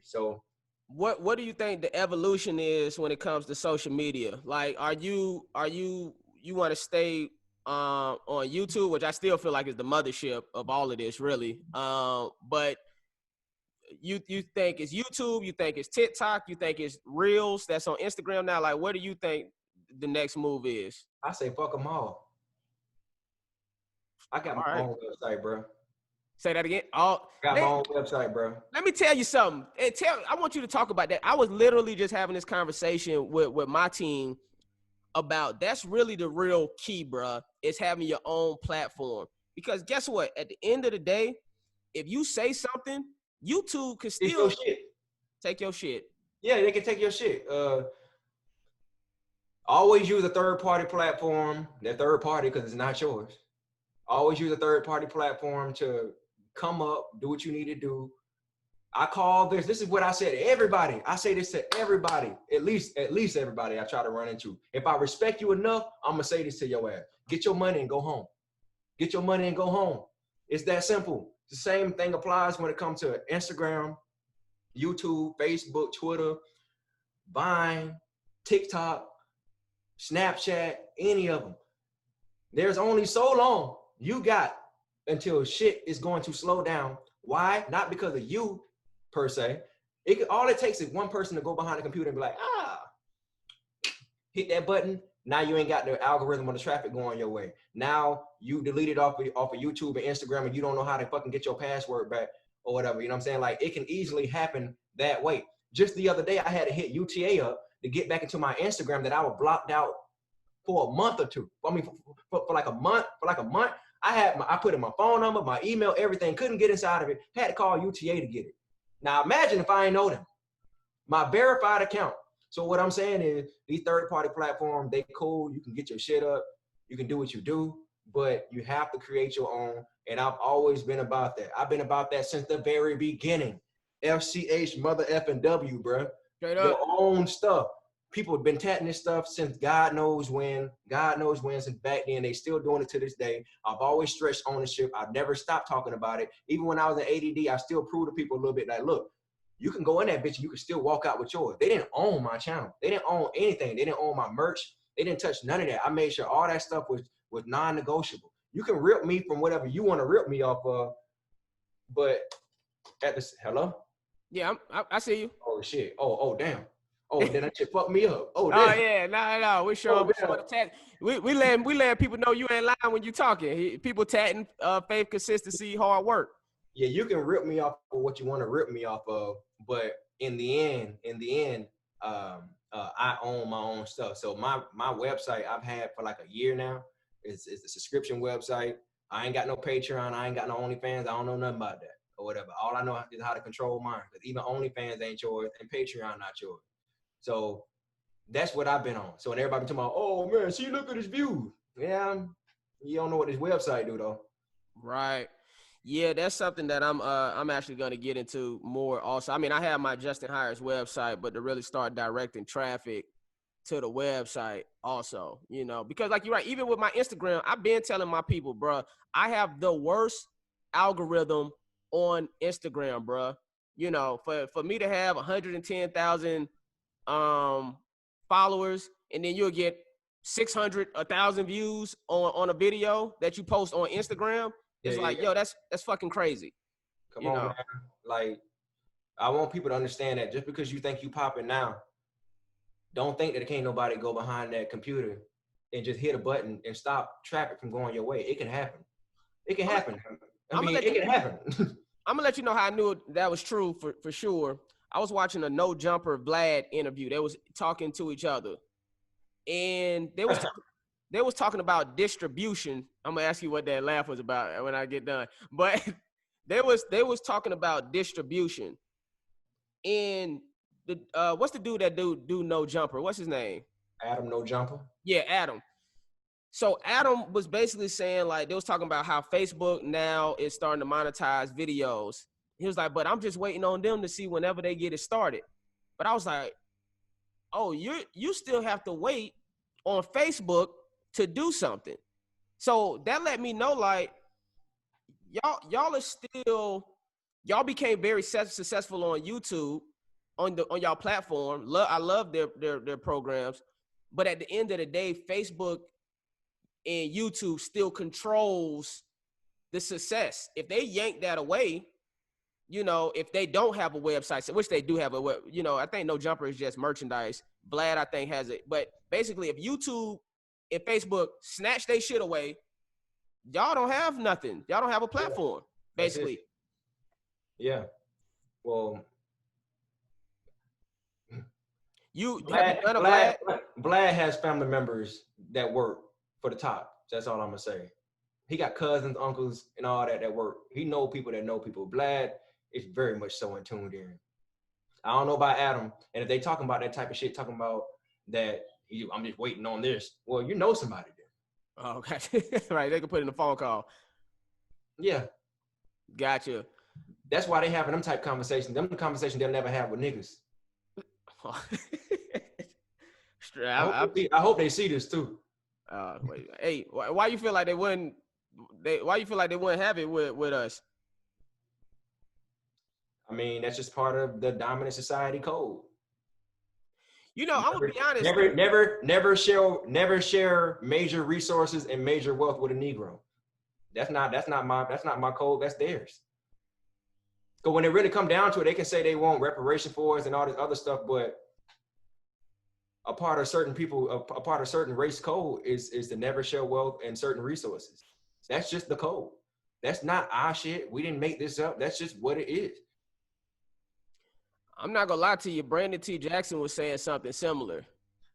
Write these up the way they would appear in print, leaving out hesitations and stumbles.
So what do you think the evolution is when it comes to social media? Like, you want to stay on YouTube, which I still feel like is the mothership of all of this, really. But you think it's YouTube? You think it's TikTok? You think it's Reels that's on Instagram now? Like, what do you think the next move is? I say fuck them all. I got All my right, own website, bro. say that again. Oh, Got my own website, bro. let me tell you something. I want you to talk about that. I was literally just having this conversation with my team about that's really the real key, bro, is having your own platform. Because guess what? At the end of the day, if you say something, YouTube can It's still your shit. take your shit. Yeah, they can take your shit. Always use a third-party platform. They're third party because it's not yours. Always use a third-party platform to come up, do what you need to do. I call this. This is what I said to everybody. I say this to everybody, at least everybody I try to run into. If I respect you enough, I'm gonna say this to your ass: get your money and go home. Get your money and go home. It's that simple. The same thing applies when it comes to Instagram, YouTube, Facebook, Twitter, Vine, TikTok, Snapchat, any of them. There's only so long you got until shit is going to slow down. Why? Not because of you per se. All it takes is one person to go behind the computer and be like, hit that button. Now you ain't got the algorithm or the traffic going your way. Now you deleted off of YouTube and Instagram and you don't know how to fucking get your password back or whatever. You know what I'm saying? Like, it can easily happen that way. Just the other day, I had to hit UTA up to get back into my Instagram that I was blocked out for a month or two. I mean, for like a month. I put in my phone number, my email, everything. Couldn't get inside of it. Had to call UTA to get it. Now imagine if I ain't know them. My verified account. So what I'm saying is, these third-party platforms, they cool. You can get your shit up. You can do what you do, but you have to create your own. And I've always been about that. I've been about that since the very beginning. FCH mother effing W, bro. Straight Your up. own stuff. People have been tatting this stuff since God knows when, since back then. They still doing it to this day. I've always stretched ownership. I've never stopped talking about it. Even when I was in ADD, I still proved to people a little bit like, look, you can go in that bitch and you can still walk out with yours. They didn't own my channel. They didn't own anything. They didn't own my merch. They didn't touch none of that. I made sure all that stuff was non-negotiable. You can rip me from whatever you want to rip me off of, but hello? Yeah, I see you. Oh shit. Oh damn. Oh, then that shit fucked me up. Oh, Oh damn. yeah, no. We show the tat. We let people know you ain't lying when you talking. People tatting faith, consistency, hard work. Yeah, you can rip me off of what you want to rip me off of, but in the end, I own my own stuff. So my website I've had for like a year now. It's a subscription website. I ain't got no Patreon. I ain't got no OnlyFans. I don't know nothing about that or whatever. All I know is how to control mine. Because even OnlyFans ain't yours and Patreon not yours. So that's what I've been on. So when everybody talking about, oh man, see, look at his views. Yeah, you don't know what this website do though. Right. Yeah, that's something that I'm actually going to get into more also. I mean, I have my Justin Hires website, but to really start directing traffic to the website also, because like you're right, even with my Instagram, I've been telling my people, bro, I have the worst algorithm on Instagram, bro. For me to have 110,000 followers and then you'll get 600, 1,000 views on a video that you post on Instagram. It's yo, that's fucking crazy. Come on, man. Like, I want people to understand that just because you think you popping now, don't think that it can't nobody go behind that computer and just hit a button and stop traffic from going your way. It can happen. It can happen. It can happen. I'm gonna let you know how I knew that was true for sure. I was watching a No Jumper Vlad interview. They was talking to each other, and they was talking about distribution. I'm gonna ask you what that laugh was about when I get done. But they was talking about distribution. And the what's the dude that do No Jumper? What's his name? Adam No Jumper. Yeah, Adam. So Adam was basically saying, like, they was talking about how Facebook now is starting to monetize videos. He was like, but I'm just waiting on them to see whenever they get it started. But I was like, oh, you still have to wait on Facebook to do something. So that let me know, like, y'all became very successful on YouTube, on y'all platform. I love their programs, but at the end of the day, Facebook and YouTube still controls the success. If they yank that away, you know, if they don't have a website, which they do have a web, you know, I think No Jumper is just merchandise. Vlad, I think, has it. But basically, if YouTube and Facebook snatch their shit away, y'all don't have nothing. Y'all don't have a platform, basically. Yeah. Well, Vlad has family members that work for the top. That's all I'm gonna say. He got cousins, uncles, and all that work. He know people that know people. Vlad is very much so in tuned in. I don't know about Adam, and if they talking about that type of shit, talking about that, I'm just waiting on this. Well, you know somebody then. Oh, okay. Right, they can put in a phone call. Yeah. Gotcha. That's why they having them type conversations. Them conversations they'll never have with niggas. I hope they see this too. Wait, hey, why you feel like they wouldn't? Why you feel like they wouldn't have it with us? I mean, that's just part of the dominant society code. You know, I'm gonna be honest. Never share major resources and major wealth with a Negro. That's not my code. That's theirs. So when it really come down to it, they can say they want reparation for us and all this other stuff, but a part of certain people, a part of certain race code is to never share wealth and certain resources. That's just the code. That's not our shit. We didn't make this up. That's just what it is. I'm not gonna lie to you. Brandon T. Jackson was saying something similar.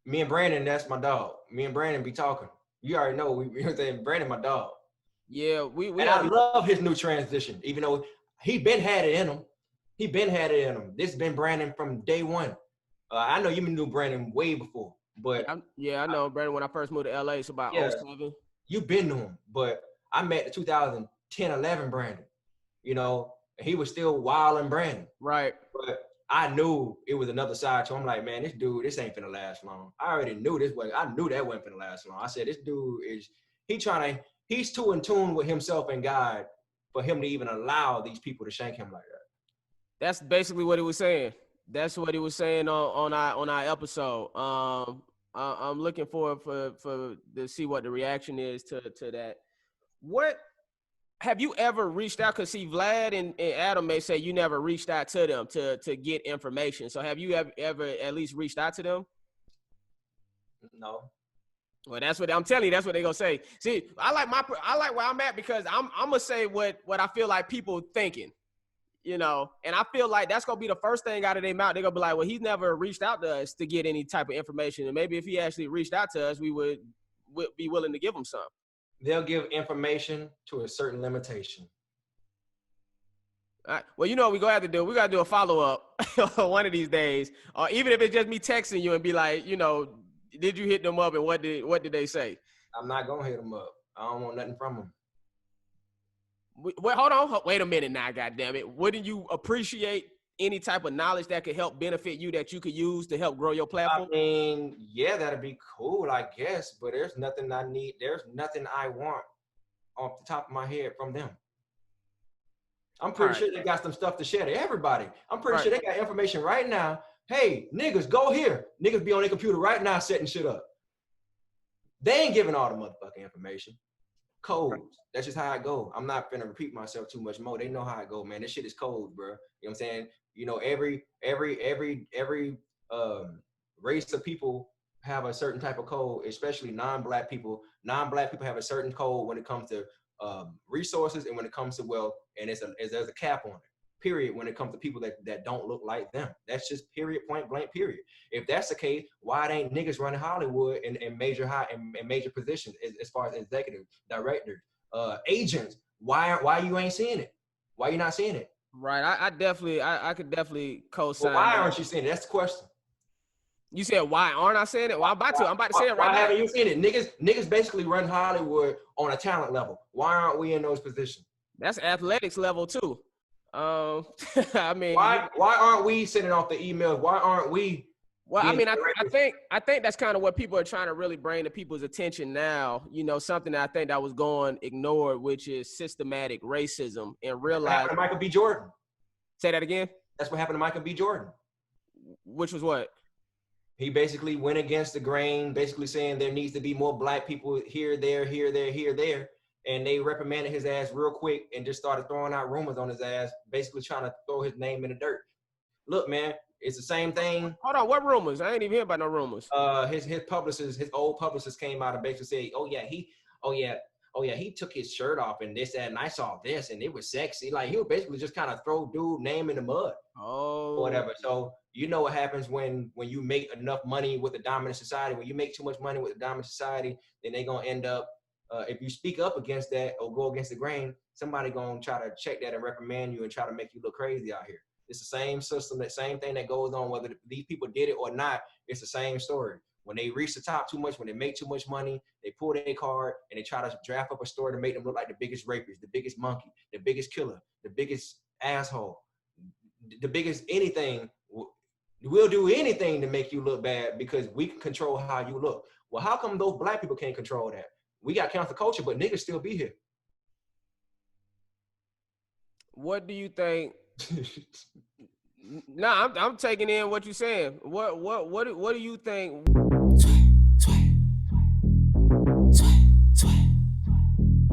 Me and Brandon, that's my dog. Me and Brandon be talking. You already know. You know what I'm saying? Brandon, my dog. Yeah, and I love his new transition, even though he been had it in him. This been Brandon from day one. I know you knew Brandon way before, but I know Brandon when I first moved to LA. So about 07. You been to him, but I met the 2010-11 Brandon. You know, he was still wild and Brandon. Right. But I knew it was another side to him. I'm like, man, this dude, this ain't finna last long. I already knew this was. I knew that wasn't finna last long. I said, this dude he's too in tune with himself and God for him to even allow these people to shank him like that. That's basically what he was saying. That's what he was saying on our episode. I'm looking forward for to see what the reaction is to that. What have you ever reached out? Because see, Vlad and Adam may say you never reached out to them to get information. So have you ever at least reached out to them? No. Well, that's what I'm telling you. That's what they're gonna say. See, I like where I'm at because I'm gonna say what I feel like people thinking. You know, and I feel like that's gonna be the first thing out of their mouth. They're gonna be like, well, he's never reached out to us to get any type of information. And maybe if he actually reached out to us, we would be willing to give him some. They'll give information to a certain limitation. All right. Well, you know what we gonna have to do? We gotta do a follow-up one of these days. Or even if it's just me texting you and be like, you know, did you hit them up and what did they say? I'm not gonna hit them up. I don't want nothing from them. Wait, hold on. Wait a minute now, goddammit. Wouldn't you appreciate any type of knowledge that could help benefit you that you could use to help grow your platform? I mean, yeah, that'd be cool, I guess. But there's nothing I need. There's nothing I want off the top of my head from them. I'm pretty sure they got some stuff to share to everybody. I'm pretty sure they got information right now. Hey, niggas, go here. Niggas be on their computer right now setting shit up. They ain't giving all the motherfucking information. Codes. Right. That's just how I go. I'm not gonna repeat myself too much more. They know how I go, man. This shit is cold, bro. You know what I'm saying? You know, every race of people have a certain type of code, especially non-black people. Non-black people have a certain code when it comes to resources and when it comes to wealth, and there's a cap on it. Period. When it comes to people that don't look like them, that's just period, point blank. Period. If that's the case, why ain't niggas running Hollywood in major positions as far as executives, directors, agents? Why you ain't seeing it? Why you not seeing it? Right. I could definitely co-sign. Well, why aren't you seeing it? That's the question. You said why aren't I saying it? Well, I'm about to say it right now. Why haven't you seen it? Niggas basically run Hollywood on a talent level. Why aren't we in those positions? That's athletics level too. I mean, why aren't we sending off the emails? Why aren't we? Well, I mean, I think that's kind of what people are trying to really bring to people's attention now. You know, something that I think that was going ignored, which is systematic racism, and realize. Michael B. Jordan. Say that again. That's what happened to Michael B. Jordan. Which was what? He basically went against the grain, basically saying there needs to be more black people here, there, here, there, here, there. And they reprimanded his ass real quick and just started throwing out rumors on his ass, basically trying to throw his name in the dirt. Look, man, it's the same thing. Hold on, what rumors? I ain't even hear about no rumors. His old publicist came out and basically said, he took his shirt off and this, that, and I saw this and it was sexy. Like he would basically just kind of throw dude name in the mud. Oh, Or whatever. So you know what happens when you make enough money with the dominant society. When you make too much money with the dominant society, then they're gonna end up. If you speak up against that or go against the grain, somebody gonna try to check that and reprimand you and try to make you look crazy out here. It's the same system, that same thing that goes on whether these people did it or not. It's the same story. When they reach the top too much, when they make too much money, they pull their card and they try to draft up a story to make them look like the biggest rapist, the biggest monkey, the biggest killer, the biggest asshole, the biggest anything. We'll do anything to make you look bad because we can control how you look. Well, how come those black people can't control that? We got cancel culture, but niggas still be here. What do you think? Nah, I'm taking in what you're saying. What do you think?